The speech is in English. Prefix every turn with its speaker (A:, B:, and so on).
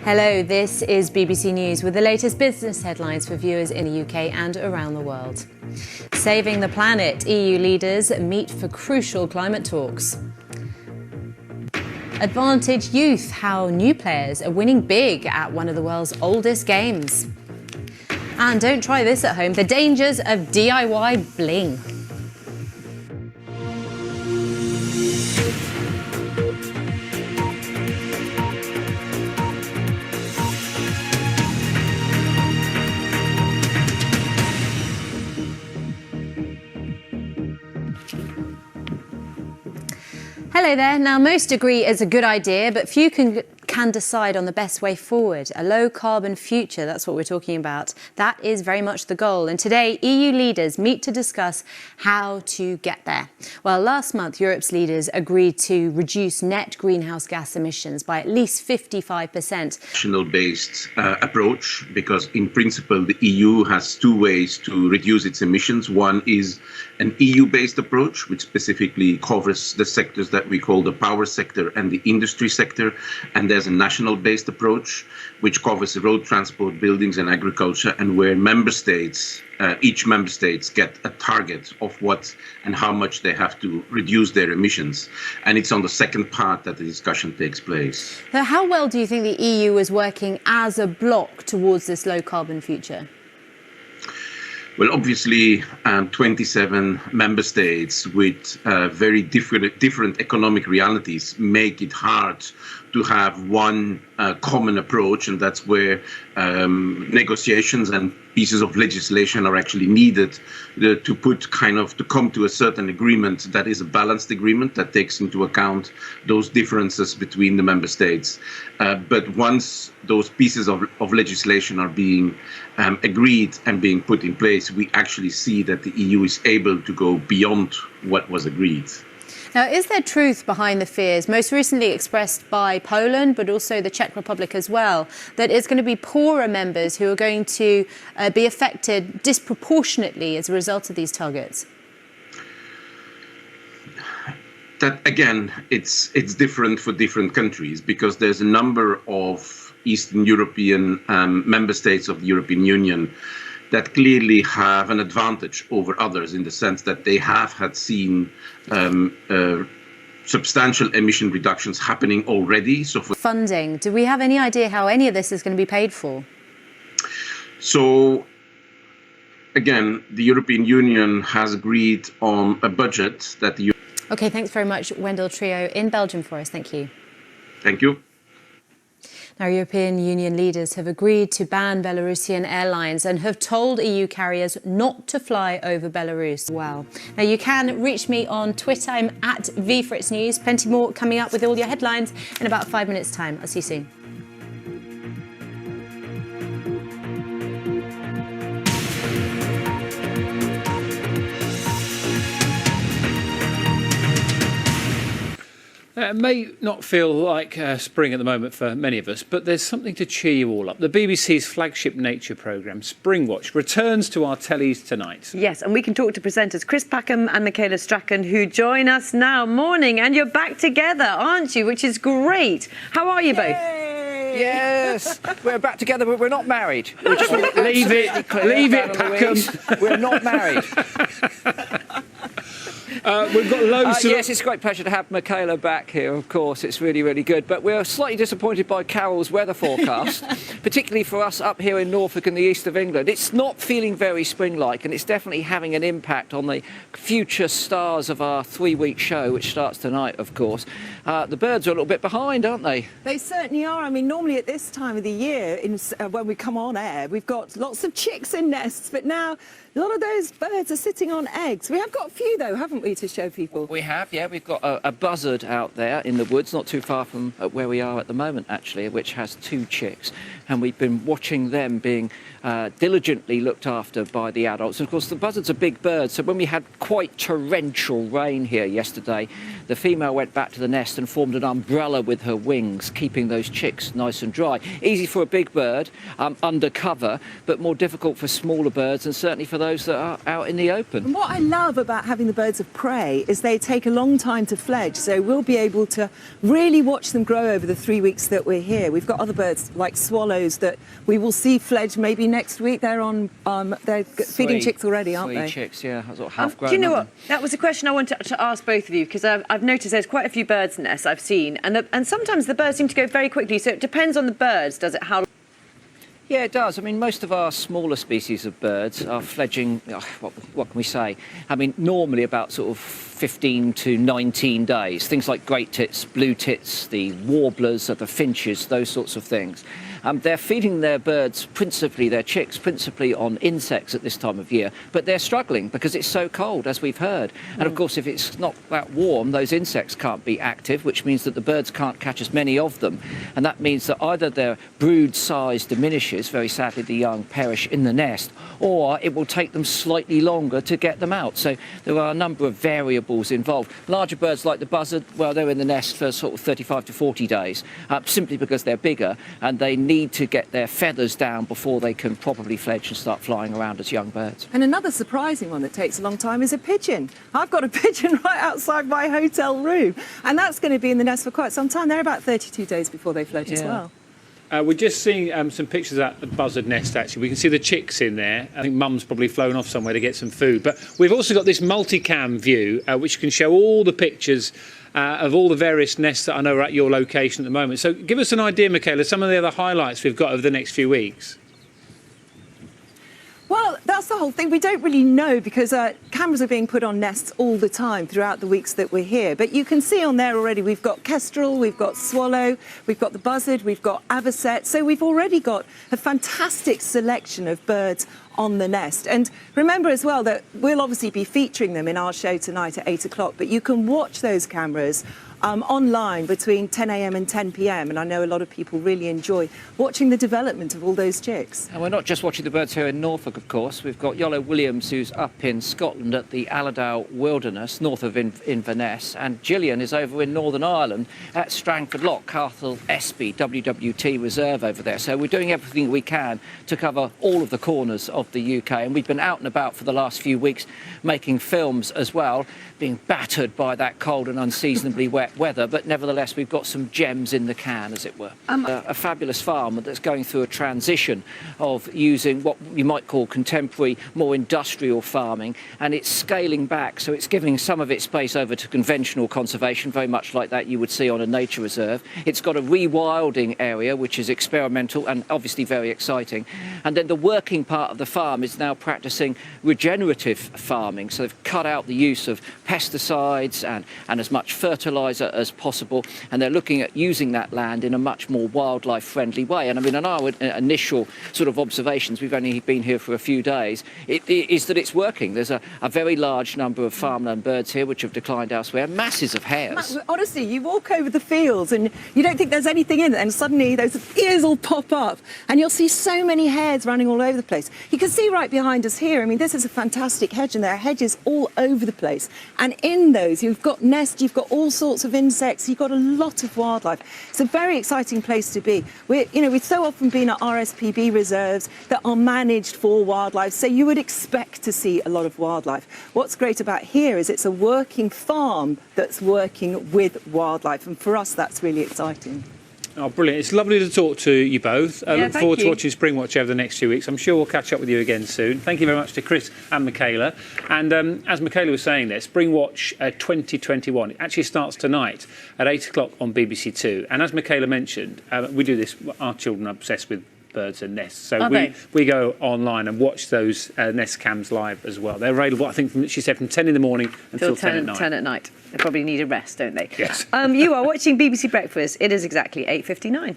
A: Hello, this is BBC News with the latest business headlines for viewers in the UK and around the world. Saving the planet, EU leaders meet for crucial climate talks. Advantage Youth, how new players are winning big at one of the world's oldest games. And don't try this at home, the dangers of DIY bling. Hello there. Now, most agree it's a good idea, but few can decide on the best way forward. A low-carbon future, that's what we're talking about. That is very much the goal. And today, EU leaders meet to discuss how to get there. Well, last month, Europe's leaders agreed to reduce net greenhouse gas emissions by at least 55%.
B: National-based approach, because in principle, the EU has two ways to reduce its emissions. One is an EU-based approach, which specifically covers the sectors that we call the power sector and the industry sector. And there's a national-based approach, which covers the road transport, buildings and agriculture, and where member states, each member states get a target of what and how much they have to reduce their emissions. And it's on the second part that the discussion takes place.
A: So how well do you think the EU is working as a bloc towards this low-carbon future?
B: Well, obviously, 27 member states with very different economic realities make it hard to have one common approach, and that's where negotiations and pieces of legislation are actually needed to come to a certain agreement that is a balanced agreement that takes into account those differences between the member states. But once those pieces of legislation are being agreed and being put in place, we actually see that the EU is able to go beyond what was agreed.
A: Now, is there truth behind the fears, most recently expressed by Poland, but also the Czech Republic as well, that it's going to be poorer members who are going to be affected disproportionately as a result of these targets?
B: That, again, it's different for different countries, because there's a number of Eastern European member states of the European Union that clearly have an advantage over others in the sense that they have seen substantial emission reductions happening already. So for
A: funding, do we have any idea how any of this is going to be paid for?
B: So, again, the European Union has agreed on a budget that the...
A: OK, thanks very much, Wendell Trio in Belgium for us. Thank you.
B: Thank you.
A: Now, European Union leaders have agreed to ban Belarusian airlines and have told EU carriers not to fly over Belarus. Wow. Now, you can reach me on Twitter. I'm at @VFritzNews. Plenty more coming up with all your headlines in about 5 minutes' time. I'll see you soon.
C: It may not feel like spring at the moment for many of us, but there's something to cheer you all up. The BBC's flagship nature programme, Springwatch, returns to our tellies tonight.
D: Yes, and we can talk to presenters Chris Packham and Michaela Strachan, who join us now. Morning, and you're back together, aren't you? Which is great. How are you both?
E: Yes, we're back together, but we're not married. We're just
C: leave it, Packham.
E: We're not married.
C: We've got loads of...
E: Yes, it's a great pleasure to have Michaela back here, of course. It's really, really good. But we're slightly disappointed by Carol's weather forecast, particularly for us up here in Norfolk and the east of England. It's not feeling very spring-like, and it's definitely having an impact on the future stars of our 3-week show, which starts tonight, of course. The birds are a little bit behind, aren't they?
F: They certainly are. I mean, normally at this time of the year, when we come on air, we've got lots of chicks in nests, but now a lot of those birds are sitting on eggs. We have got a few, though, haven't we, to show people?
E: We have, yeah. We've got a buzzard out there in the woods, not too far from where we are at the moment, actually, which has 2 chicks. And we've been watching them being diligently looked after by the adults. And, of course, the buzzard's a big bird, so when we had quite torrential rain here yesterday, the female went back to the nest and formed an umbrella with her wings, keeping those chicks nice and dry. Easy for a big bird, under cover, but more difficult for smaller birds and certainly for those that are out in the open.
F: And what I love about having the birds of prey prey is they take a long time to fledge, so we'll be able to really watch them grow over the 3 weeks that we're here. We've got other birds like swallows that we will see fledge maybe next week. They're feeding chicks already, aren't they?
E: 3 chicks, yeah, sort of half grown.
D: Do you know what? That was a question I wanted to ask both of you, because I've noticed there's quite a few birds' nests I've seen, and sometimes the birds seem to go very quickly. So it depends on the birds, does it? How?
E: Yeah, it does. I mean, most of our smaller species of birds are fledging, what can we say? I mean, normally about sort of 15 to 19 days. Things like great tits, blue tits, the warblers, the finches, those sorts of things. They're feeding their birds, principally their chicks, principally on insects at this time of year, but they're struggling because it's so cold, as we've heard. And of course, if it's not that warm, those insects can't be active, which means that the birds can't catch as many of them. And that means that either their brood size diminishes, very sadly the young perish in the nest, or it will take them slightly longer to get them out. So there are a number of variables involved. Larger birds like the buzzard, well, they're in the nest for sort of 35 to 40 days, simply because they're bigger and they need to get their feathers down before they can properly fledge and start flying around as young birds.
F: And another surprising one that takes a long time is a pigeon. I've got a pigeon right outside my hotel room, and that's going to be in the nest for quite some time. They're about 32 days before they fledge as well.
C: We're just seeing some pictures at the buzzard nest, actually. We can see the chicks in there. I think mum's probably flown off somewhere to get some food. But we've also got this multicam view, which can show all the pictures of all the various nests that I know are at your location at the moment. So give us an idea, Michaela, some of the other highlights we've got over the next few weeks.
F: Well, that's the whole thing. We don't really know because cameras are being put on nests all the time throughout the weeks that we're here. But you can see on there already we've got kestrel, we've got swallow, we've got the buzzard, we've got avocet. So we've already got a fantastic selection of birds on the nest. And remember as well that we'll obviously be featuring them in our show tonight at 8 o'clock, but you can watch those cameras online between 10 a.m. and 10 p.m. And I know a lot of people really enjoy watching the development of all those chicks.
E: And we're not just watching the birds here in Norfolk, of course. We've got Iolo Williams, who's up in Scotland at the Allerdale Wilderness, north of Inverness, and Gillian is over in Northern Ireland at Strangford Loch, Castle Espy, WWT Reserve over there. So we're doing everything we can to cover all of the corners of the UK, and we've been out and about for the last few weeks making films as well, being battered by that cold and unseasonably wet weather, but nevertheless we've got some gems in the can, as it were. A fabulous farm that's going through a transition of using what you might call contemporary, more industrial farming, and it's scaling back, so it's giving some of its space over to conventional conservation, very much like that you would see on a nature reserve. It's got a rewilding area, which is experimental and obviously very exciting. And then the working part of the farm is now practicing regenerative farming, so they've cut out the use of pesticides and as much fertiliser as possible, and they're looking at using that land in a much more wildlife friendly way. And I mean, in our initial sort of observations, we've only been here for a few days, is that it's working. There's a very large number of farmland birds here which have declined elsewhere, masses of hares.
F: Honestly, you walk over the fields and you don't think there's anything in it, and suddenly those ears will pop up and you'll see so many hares running all over the place. You can see right behind us here, I mean, this is a fantastic hedge, and there are hedges all over the place, and in those you've got nests, you've got all sorts of insects, you've got a lot of wildlife. It's a very exciting place to be. We've so often been at RSPB reserves that are managed for wildlife, so you would expect to see a lot of wildlife. What's great about here is it's a working farm that's working with wildlife, and for us that's really exciting.
C: Oh, brilliant. It's lovely to talk to you both. I look forward to watching Springwatch over the next few weeks. I'm sure we'll catch up with you again soon. Thank you very much to Chris and Michaela. And as Michaela was saying there, Springwatch 2021, it actually starts tonight at 8 o'clock on BBC Two. And as Michaela mentioned, we do this, our children are obsessed with birds and nests. So we go online and watch those nest cams live as well. They're available, I think, she said, from 10 in the morning until 10 at night.
D: 10 at night. They probably need a rest, don't they?
C: Yes.
D: You are watching BBC Breakfast. It is exactly 8:59.